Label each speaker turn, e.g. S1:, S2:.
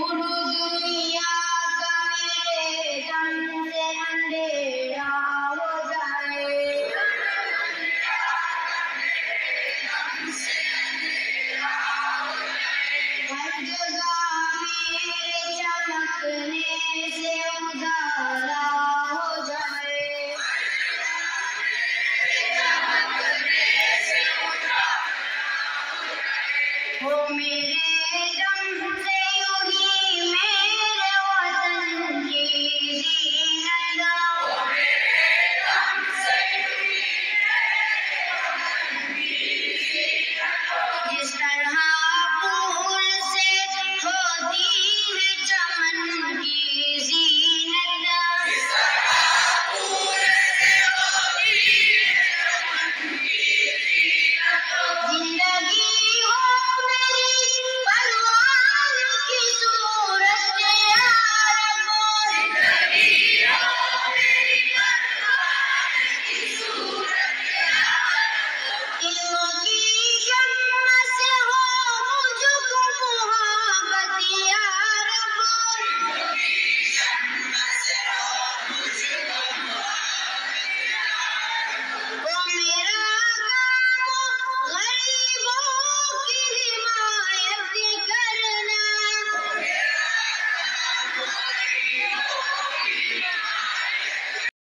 S1: دنیا کا میرے دم سے اندھیرا ہو جائے، ہر جگہ میرے چمکنے سے اجالا ہو جائے، ہو میرے دم سے یوں ہی میرے وطن کی زینت، جس طرح پھول سے ہوتی ہے چمن کی زینت، زندگی ہو میری پروان کی صورت یا رب، علم کی شمع سے ہو مجھ کو محبت یا رب، وہ میرا کام غریبوں کی حمایت کرنا،